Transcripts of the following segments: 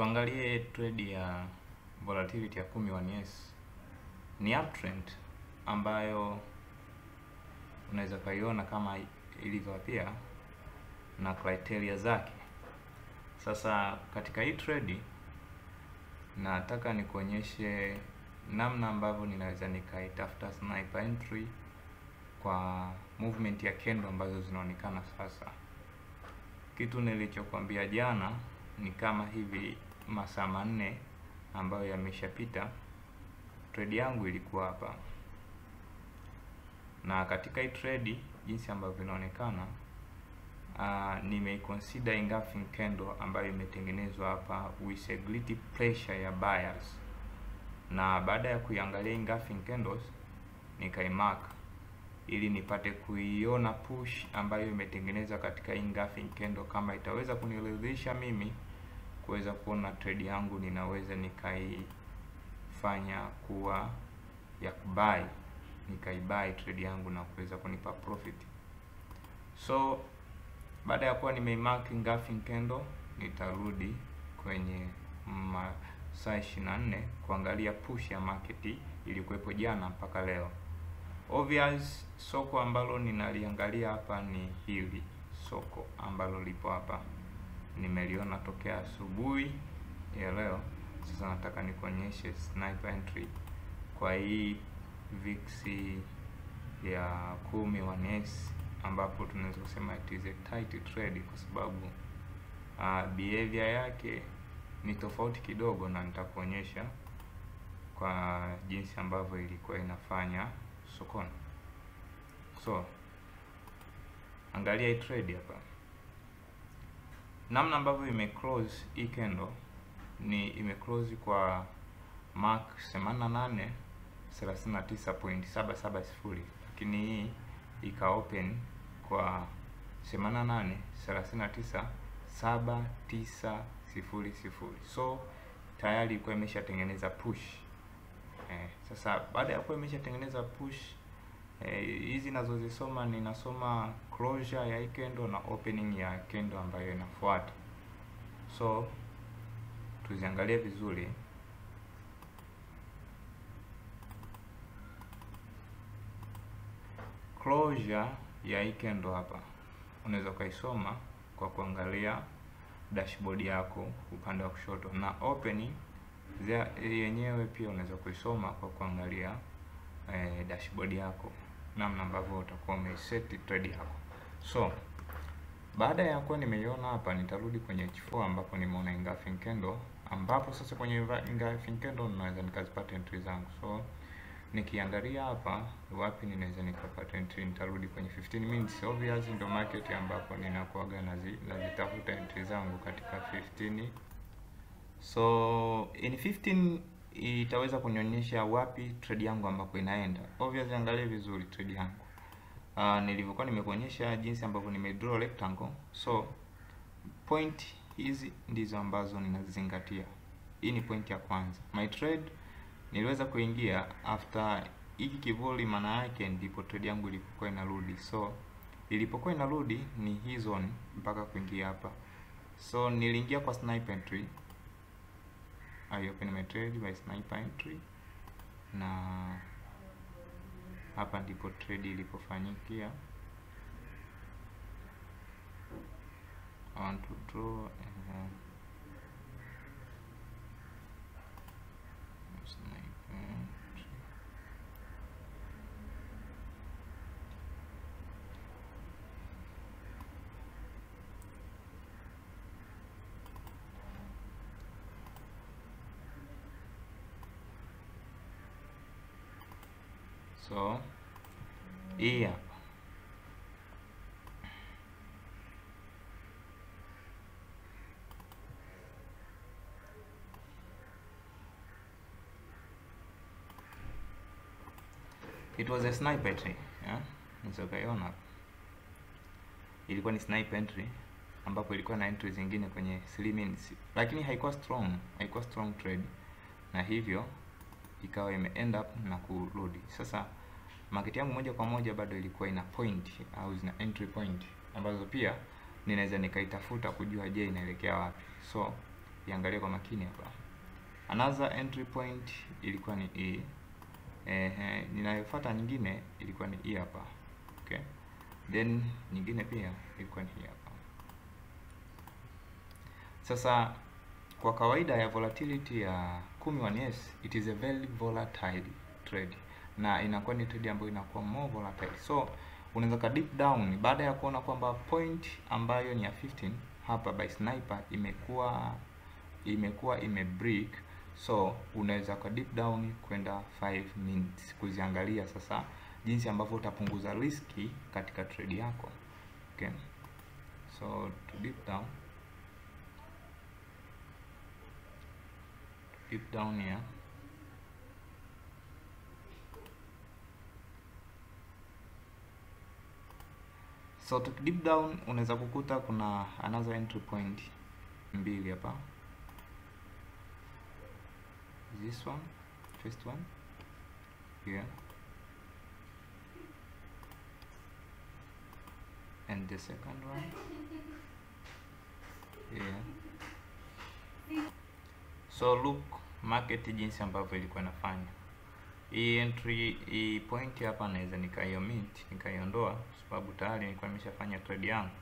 Tuangalie trade ya volatility ya 10-1s. Ni uptrend ambayo unaweza kaiona kama ilivyo pia na criteria zake. Sasa katika hii trade nataka nikuonyeshe namna ambavyo ninaweza nikaitafuta sniper entry kwa movement ya candle ambazo zinaonekana sasa. Kitu nilichokuambia jana ni kama hivi masaa manne ambayo yameshapita, trade yangu ilikuwa hapa, na katika hii trade jinsi ambavyo inaonekana, nimeiconsider engulfing candle ambayo imetengenezwa hapa with a great pressure ya buyers, na baada ya kuiangalia engulfing candles nikaimark ili nipate kuiona push ambayo imetengenezwa katika engulfing candle, kama itaweza kuniridhisha mimi kuweza kuona trade yangu ninaweza nikaifanya kuwa ya kubuy, nikaibuy trade yangu na kuweza kunipa profit. So baada ya kuwa nimeimark engulfing candle, nitarudi kwenye masaa 24 kuangalia push ya market ilikuwepo jana mpaka leo. Obvious, soko ambalo ninaliangalia hapa ni hili soko ambalo lipo hapa, nimeliona tokea asubuhi ya leo. Sasa nataka nikuonyeshe sniper entry kwa hii VIX ya 10-1s, ambapo tunaweza kusema it is a tight trade kwa sababu behavior yake ni tofauti kidogo, na nitakuonyesha kwa jinsi ambavyo ilikuwa inafanya sokoni. So angalia hii trade hapa, namna ambavyo imeclose hii candle ni imeclose kwa mark 8839.770, lakini hii ika open kwa 8839.7900. So tayari ilikuwa imeshatengeneza push. Sasa baada ya kuwa imeshatengeneza push, hizi nazozisoma ninasoma closure ya hii candle na opening ya candle ambayo inafuata. So tuziangalie vizuri. Closure ya hii candle hapa unaweza ukaisoma kwa kuangalia dashboard yako upande wa kushoto, na opening yenyewe pia unaweza kuisoma kwa kuangalia dashboard yako, namna ambavyo utakuwa umeset trade yako. So baada ya kuwa nimeiona hapa, nitarudi kwenye H4 ambapo nimeona engulfing candle, ambapo sasa kwenye engulfing candle naweza nikazipata entry zangu. So nikiangalia hapa wapi ninaweza nikapata entry, nitarudi kwenye 15 minutes. Obvious ndio market ambapo ninakuaga nazitafuta entry zangu katika 15. So in 15 itaweza kunionyesha wapi trade yangu ambapo inaenda. Obviously angalia vizuri trade yangu. Nilivyokuwa nimekuonyesha jinsi ambavyo nimedraw rectangle. So point hizi ndizo ambazo ninazingatia. Hii ni point ya kwanza. My trade niliweza kuingia after hiki kivuli, maana yake ndipo trade yangu ilipokuwa inarudi. So ilipokuwa inarudi ni hii zone mpaka kuingia hapa. So niliingia kwa sniper entry. I open my trade by sniper entry, na hapa ndipo trade ilipofanyikia. I want to draw sniper entry. So hii hapa it was a sniper entry, nisokaiona hapa, ilikuwa ni sniper entry ambapo ilikuwa na entry zingine kwenye 3 minutes, lakini haikuwa strong trade, na hivyo ikawa ime end up na kurudi. Sasa market yangu moja kwa moja bado ilikuwa ina point au zina entry point ambazo pia ninaweza nikaitafuta kujua je inaelekea wapi. So iangalie kwa makini hapa. Another entry point ilikuwa ni E. Ninayofuata nyingine ilikuwa ni E hapa. Okay. Then nyingine pia ilikuwa ni hii hapa. Sasa kwa kawaida ya volatility ya 11S, it is a very volatile trade, na inakuwa ni trade ambayo inakuwa more volatile. So unaweza ka deep down baada ya kuona kwamba point ambayo ni ya 15 hapa by sniper imekuwa imebreak, so unaweza ka deep down kwenda 5 minutes kuziangalia sasa jinsi ambavyo utapunguza riski katika trade yako. Okay, so to deep down here. So to deep down unaweza kukuta kuna another entry point mbili hapa. This one, first one here, and the second one here. So look market jinsi ambavyo ilikuwa inafanya. Hii entry, hii point hapa naweza nikaiondoa kwa sababu tayari nilikuwa nimeshafanya trade yangu.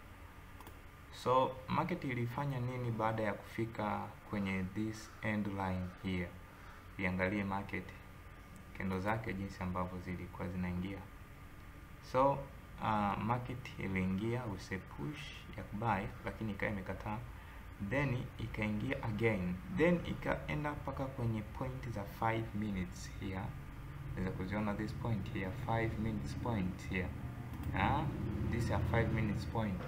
So market ilifanya nini baada ya kufika kwenye this end line here? Iangalie market kendo zake jinsi ambavyo zilikuwa zinaingia. So market iliingia with a push ya buy, lakini ikawa imekataa, then ikaingia again, then ikaenda mpaka kwenye point za 5 minutes here. Unaweza kuziona this point here, 5 minutes point here. This is a 5 minutes point.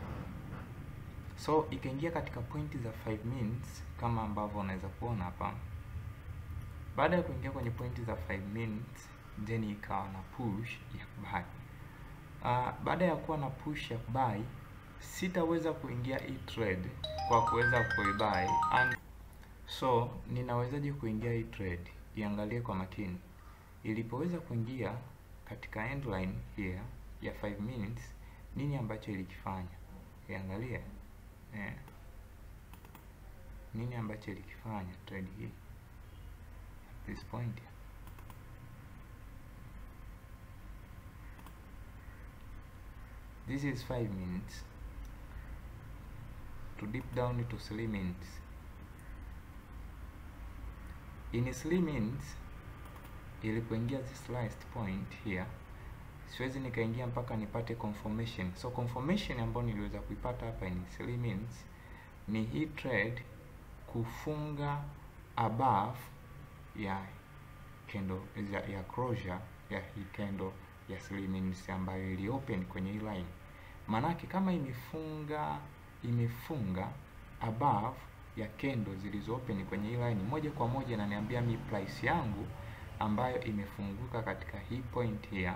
So ikaingia katika point za 5 minutes kama ambavyo unaweza kuona hapa. Baada ya kuingia kwenye point za 5 minutes, then ikawa na push ya buy. Baada ya kuwa na push ya buy, sitaweza kuingia hii trade kwa kuweza kuibuy. So ninawezaje kuingia hii trade? Iangalie kwa makini. Ilipoweza kuingia katika end line here ya 5 minutes, nini ambacho ilikifanya? Iangalie nini ambacho ilikifanya trade hii at this point here. This is 5 minutes to deep down to 3 minutes. In 3 minutes ilipoingia this last point here, siwezi nikaingia mpaka nipate confirmation. So confirmation ambayo niliweza kuipata hapa in 3 minutes ni hii trade kufunga above ya candle ya closure ya hii candle ya 3 minutes ambayo ili open kwenye hii line. Manake kama imefunga above ya candle zilizo open kwenye hii line, moja kwa moja inaniambia mi price yangu ambayo imefunguka katika hii point here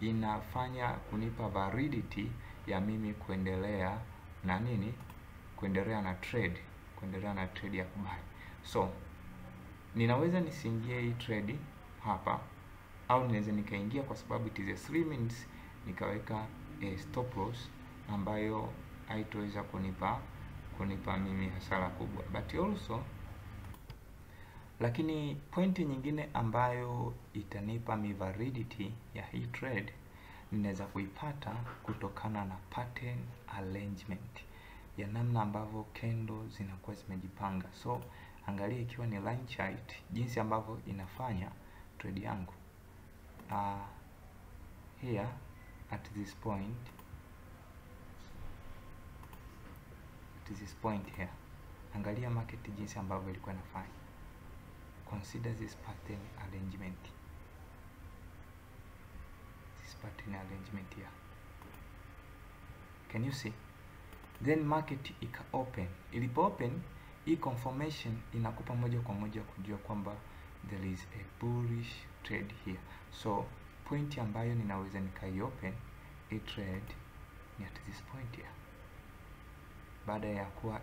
inafanya kunipa validity ya mimi kuendelea na nini, kuendelea na trade ya kubuy. So ninaweza nisiingie hii trade hapa, au ninaweza nikaingia kwa sababu it is a 3 minutes, nikaweka a stop loss ambayo haitoweza kunipa mimi hasara kubwa. But also, lakini pointi nyingine ambayo itanipa mi validity ya hii trade ninaweza kuipata kutokana na pattern arrangement ya namna ambavyo candle zinakuwa zimejipanga. So angalia ikiwa ni line chart jinsi ambavyo inafanya trade yangu. Here at this point here, angalia market jinsi ambavyo ilikuwa inafanya. Consider this pattern arrangement. Here. Can you see? Then market ika open. Ilipo open, hii confirmation inakupa moja kwa moja kujua kwamba there is a bullish trade here. So point ambayo ninaweza nikai open a trade ni at this point here. Baada ya kuwa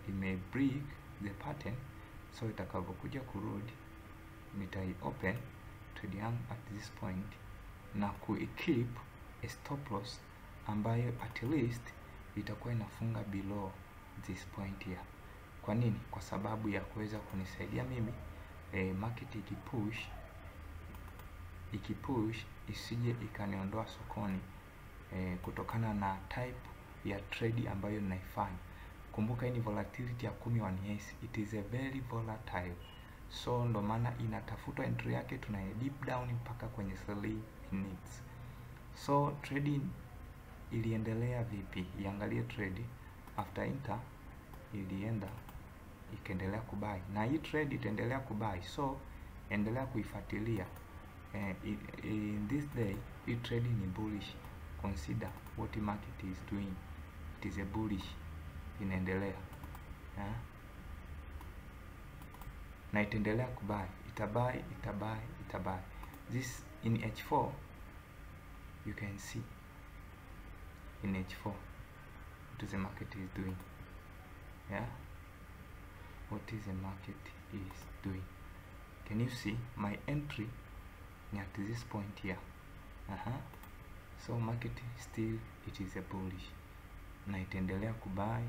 ime break the pattern, so itakapokuja kurudi nitai open trade yangu at this point na keep a stop loss ambayo at least itakuwa inafunga below this point here. Kwa nini? Kwa sababu ya kuweza kunisaidia mimi market ikipush isije ikaniondoa sokoni kutokana na type ya trade ambayo ninaifanya. Kumbuka hii ni volatility ya 10-1s, it is a very volatile, so ndo maana inatafuta entry yake tunaye deep down mpaka kwenye 3 minutes. So trading iliendelea vipi? Iangalie trade after enter ilienda ikaendelea kubai, na hii trade itaendelea kubai, so endelea kuifuatilia. In this day hii trade ni bullish, consider what market is doing, it is a bullish, inaendelea na itaendelea kubai, itabai. This in H4 you can see in H4 what the market is doing, what is the market is doing. Can you see my entry ni at this point here? So market still it is a bullish, na itaendelea kubai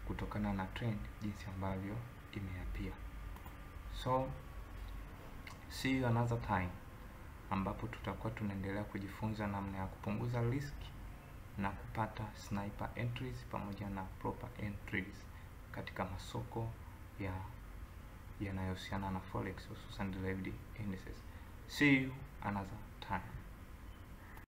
kutokana na trend jinsi ambavyo imeapia. So see you another time, ambapo tutakuwa tunaendelea kujifunza namna ya kupunguza risk na kupata sniper entries pamoja na proper entries katika masoko yanayohusiana na forex, hususan derived indices. See you another time.